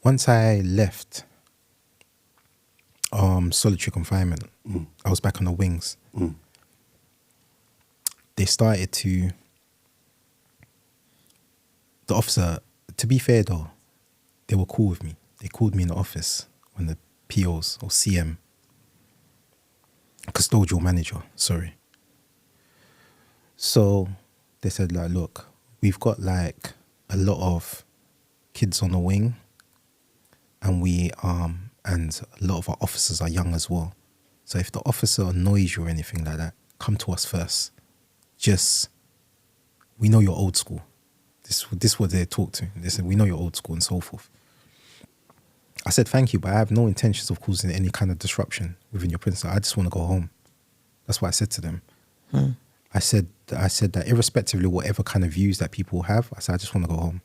once I left solitary confinement, I was back on the wings. They started to... The officer, to be fair though, they were cool with me. They called me in the office when the POs or CM, custodial manager, sorry. So they said, like, look, we've got like a lot of kids on the wing, and and a lot of our officers are young as well. So if the officer annoys you or anything like that, come to us first. We know you're old school. This is what they talk to. They said, we know you're old school and so forth. I said, thank you, but I have no intentions of causing any kind of disruption within your prison. I just want to go home. That's what I said to them. I said that irrespectively of whatever kind of views that people have, I said, I just want to go home.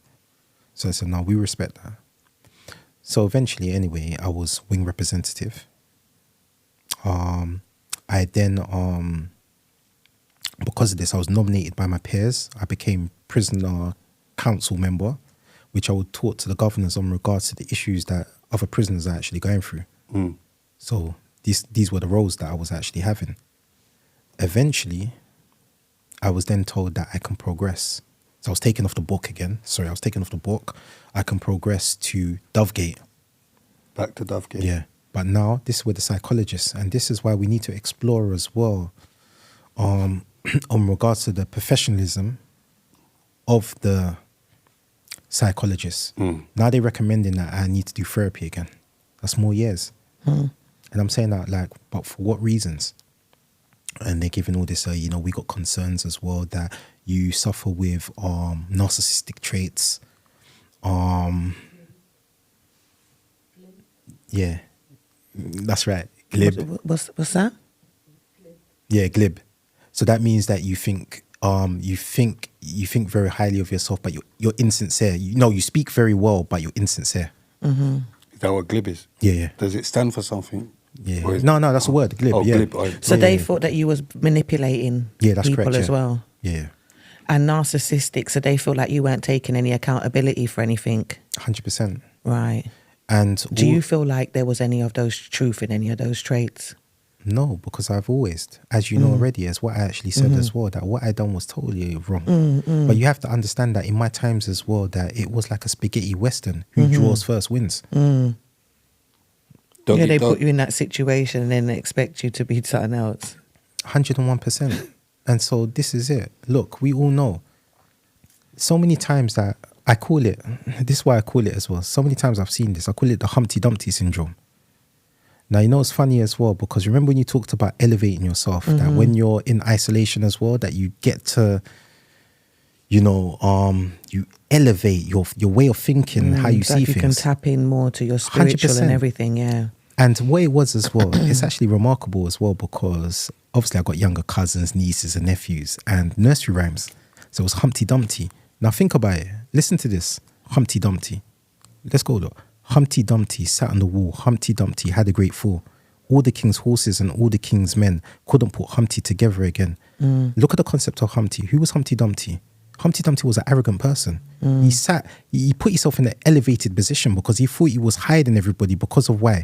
So I said, no, we respect that. So eventually, anyway, I was wing representative. I then, because of this, I was nominated by my peers. I became prisoner council member, which I would talk to the governors on regards to the issues that other prisoners are actually going through. So these were the roles that I was actually having. Eventually, I was then told that I can progress. So I was taken off the book again. Sorry, I was taken off the book. I can progress to Dovegate. Back to Dovegate. Yeah. But now, this is with the psychologists. And this is why we need to explore as well on regards to the professionalism of the psychologists. Now they're recommending that I need to do therapy again. That's more years. And I'm saying that, like, but for what reasons? And they're giving all this, we got concerns as well that you suffer with narcissistic traits. Yeah, that's right. Glib. What's that? Yeah, glib. So that means that you think very highly of yourself, but you're insincere. You speak very well, but you're insincere. Is that what glib is? Yeah. Does it stand for something? Yeah. No, that's a word, glib. Oh, yeah. glib. So they thought that you was manipulating that's people correct, as well. Yeah. And narcissistic, so they feel like you weren't taking any accountability for anything. 100%. Right. And do you feel like there was any of those truth in any of those traits? No, because I've always, as you know already, as what I actually said as well, that what I done was totally wrong. But you have to understand that in my times as well, that it was like a spaghetti western. Who draws first wins. They put you in that situation and then they expect you to be something else. 101%. And so this is it. Look, we all know. So many times that I call it, this is why I call it as well. So many times I've seen this. I call it the Humpty Dumpty syndrome. Now, it's funny as well, because remember when you talked about elevating yourself, that when you're in isolation as well, that you get to, you elevate your way of thinking, how you see things. You can tap in more to your spiritual 100%. And everything, yeah. And the way it was as well, it's actually remarkable as well, because obviously I got younger cousins, nieces and nephews, and nursery rhymes. So it was Humpty Dumpty. Now think about it. Listen to this. Humpty Dumpty. Let's go though. Humpty Dumpty sat on the wall. Humpty Dumpty had a great fall. All the king's horses and all the king's men couldn't put Humpty together again. Look at the concept of Humpty. Who was Humpty Dumpty? Humpty Dumpty was an arrogant person. He put himself in an elevated position because he thought he was hiding everybody. Because of why?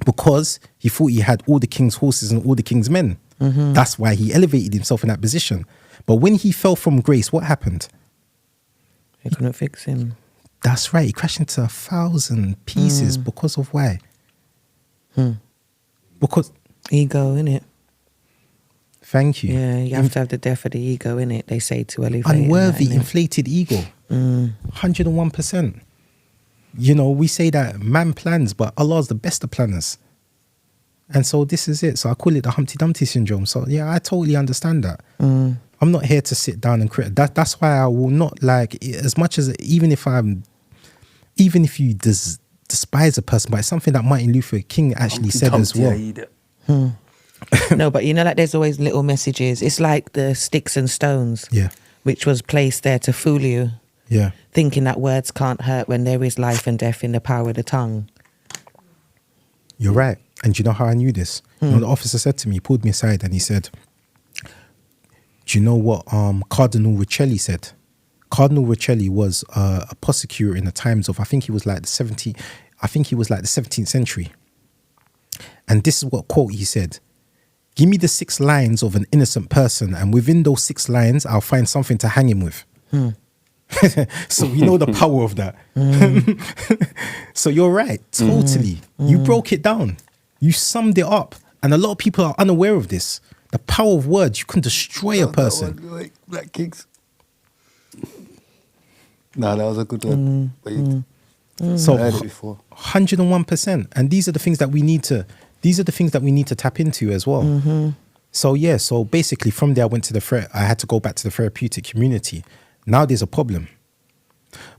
Because he thought he had all the king's horses and all the king's men. That's why he elevated himself in that position. But when he fell from grace, what happened? They couldn't fix him. That's right. He crashed into 1,000 pieces because of why? Because ego, innit? Thank you. Yeah, you have to have the death of the ego, innit? They say to elevate. Unworthy, inflated ego. 101%. We say that man plans, but Allah's the best of planners. And so this is it. So I call it the Humpty Dumpty syndrome. So yeah, I totally understand that. I'm not here to sit down and criticize. That's why I will not, like, as much as even if you despise a person, but it's something that Martin Luther King actually said as well. No, but like there's always little messages. It's like the sticks and stones, which was placed there to fool you, thinking that words can't hurt when there is life and death in the power of the tongue. You're right. And do you know how I knew this? The officer said to me, he pulled me aside and he said, do you know what Cardinal Riccelli said? Cardinal Riccelli was a prosecutor in the times of, I think he was like the 17th century. And this is what quote he said: "Give me the 6 lines of an innocent person, and within those 6 lines, I'll find something to hang him with." So we know the power of that. So you're right, totally. You broke it down. You summed it up. And a lot of people are unaware of this. The power of words. You can destroy a person. Black Kings. No, that was a good one. So I heard it before. 101%. And these are the things that we need to tap into as well. So yeah, so basically from there I had to go back to the therapeutic community. Now there's a problem.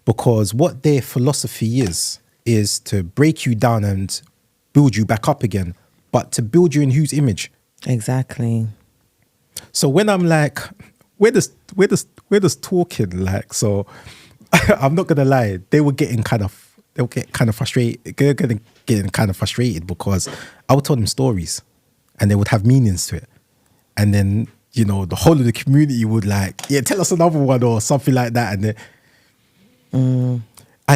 Because what their philosophy is to break you down and build you back up again. But to build you in whose image? Exactly. So when I'm like, we're just talking, like, so I'm not gonna lie, they were getting kind of frustrated. They're getting kind of frustrated because I would tell them stories, and they would have meanings to it, and then the whole of the community would like, yeah, tell us another one or something like that, and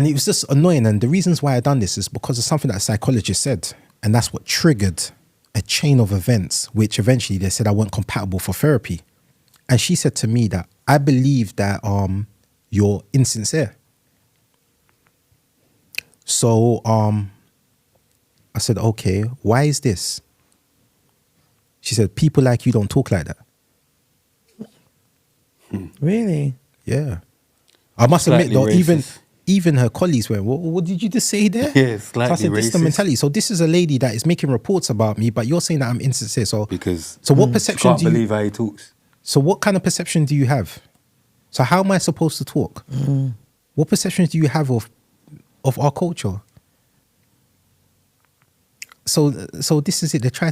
it was just annoying. And the reasons why I done this is because of something that a psychologist said. And that's what triggered a chain of events, which eventually they said I weren't compatible for therapy. And she said to me that, "I believe that you're insincere." So I said, "Okay, why is this?" She said, "People like you don't talk like that." Really? Yeah. I must admit though, even her colleagues went, what did you just say there? Yeah, slightly so I said, this is the mentality. So this is a lady that is making reports about me, but you're saying that I'm insincere. So what perception can't believe how he talks. So what kind of perception do you have? So how am I supposed to talk? What perceptions do you have of our culture? So this is it. They try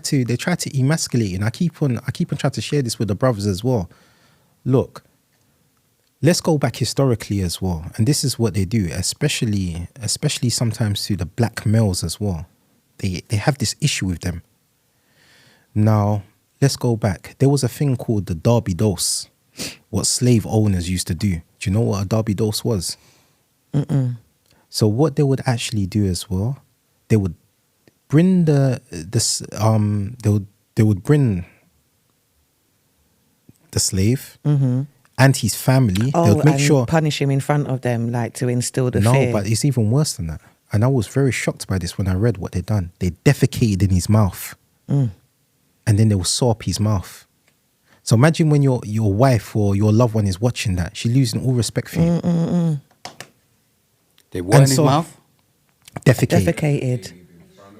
to emasculate, and I keep on trying to share this with the brothers as well. Look, let's go back historically as well. And this is what they do, especially sometimes to the black males as well. They have this issue with them. Now, let's go back. There was a thing called the Derby Dose, what slave owners used to do. Do you know what a Derby Dose was? So what they would actually do as well, they would bring they would bring the slave and his family. They would make sure punish him in front of them, like to instill the fear. No, but it's even worse than that. And I was very shocked by this when I read what they'd done. They defecated in his mouth, and then they would saw up his mouth. So imagine when your wife or your loved one is watching that, she's losing all respect for you. They what in his mouth? Defecated.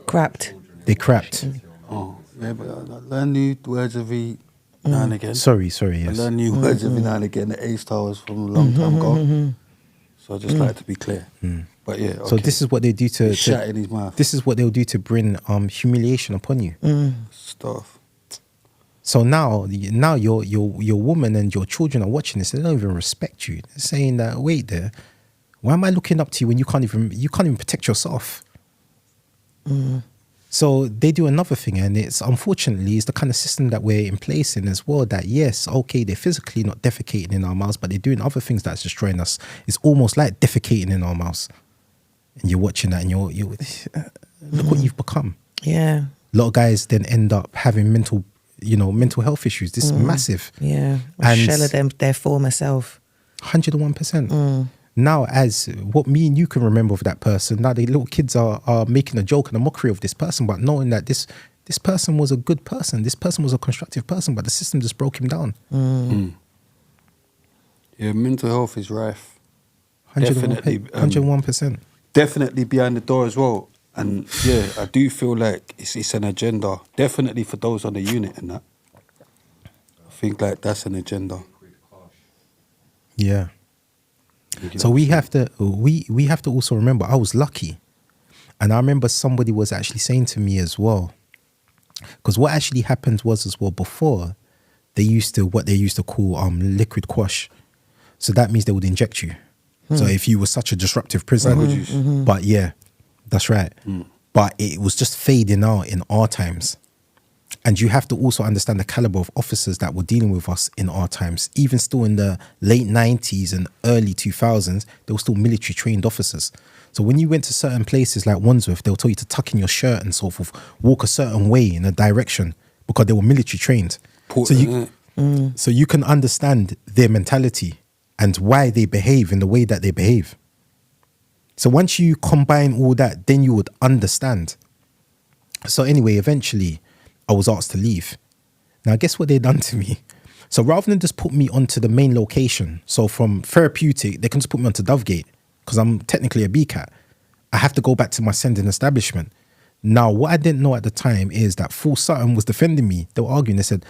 Crapped. They crapped. Oh, yeah, but I learn new words every now and again. Sorry, yes. I learn new words every now and again. The A-star was from a long time ago. So I just like to be clear. But yeah, okay. So this is what they do to shut in his mouth. This is what they'll do to bring humiliation upon you. Stuff. So now your woman and your children are watching this. They don't even respect you. They're saying that, wait there, why am I looking up to you when you can't even protect yourself? So they do another thing, and it's unfortunately it's the kind of system that we're in place in as well. That yes, okay, they're physically not defecating in our mouths, but they're doing other things that's destroying us. It's almost like defecating in our mouths, and you're watching that, and you look what you've become. Yeah, a lot of guys then end up having mental health issues. This is massive. Yeah, and shell of their former self. 101%. Now, as what me and you can remember of that person, now the little kids are making a joke and a mockery of this person, but knowing that this person was a good person, this person was a constructive person, but the system just broke him down. Yeah, mental health is rife. 101%. Definitely behind the door as well. And yeah, I do feel like it's an agenda. Definitely for those on the unit and that. I think like that's an agenda. Yeah. So we have to also remember, I was lucky, and I remember somebody was actually saying to me as well, because what actually happened was as well before they used to call liquid quash. So that means they would inject you. So if you were such a disruptive prisoner, but yeah, that's right. But it was just fading out in our times, And you have to also understand the caliber of officers that were dealing with us in our times. Even still in the late 90s and early 2000s, they were still military trained officers. So when you went to certain places like Wandsworth, they'll tell you to tuck in your shirt and so forth, walk a certain way in a direction because they were military trained. So you can understand their mentality and why they behave in the way that they behave. So once you combine all that, then you would understand. So anyway, eventually I was asked to leave. Now, guess what they done to me? So rather than just put me onto the main location, so from therapeutic, they can just put me onto Dovegate because I'm technically a BCAT. I have to go back to my sending establishment. Now, what I didn't know at the time is that Full Sutton was defending me. They were arguing. They said,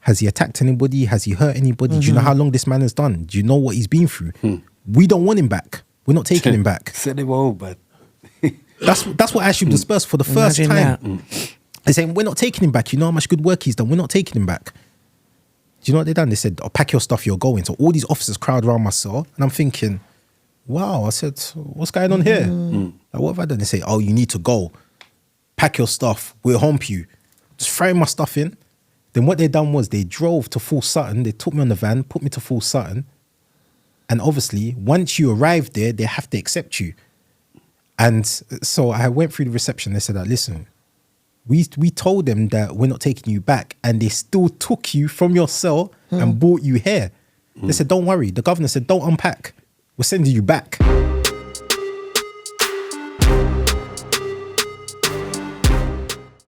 has he attacked anybody? Has he hurt anybody? Do you know how long this man has done? Do you know what he's been through? We don't want him back. We're not taking him back. Send him home, man. That's what actually dispersed for the first time. They're saying, we're not taking him back. You know how much good work he's done. We're not taking him back. Do you know what they done? They said, oh, pack your stuff, you're going. So all these officers crowd around my cell. And I'm thinking, wow. I said, what's going on here? Like, what have I done? They say, oh, you need to go. Pack your stuff. We'll hump you. Just throwing my stuff in. Then what they done was they drove to Full Sutton. They took me on the van, put me to Full Sutton. And obviously, once you arrive there, they have to accept you. And so I went through the reception. They said, listen, we told them that we're not taking you back, and they still took you from your cell and brought you here. They said, don't worry. The governor said, don't unpack. We're sending you back.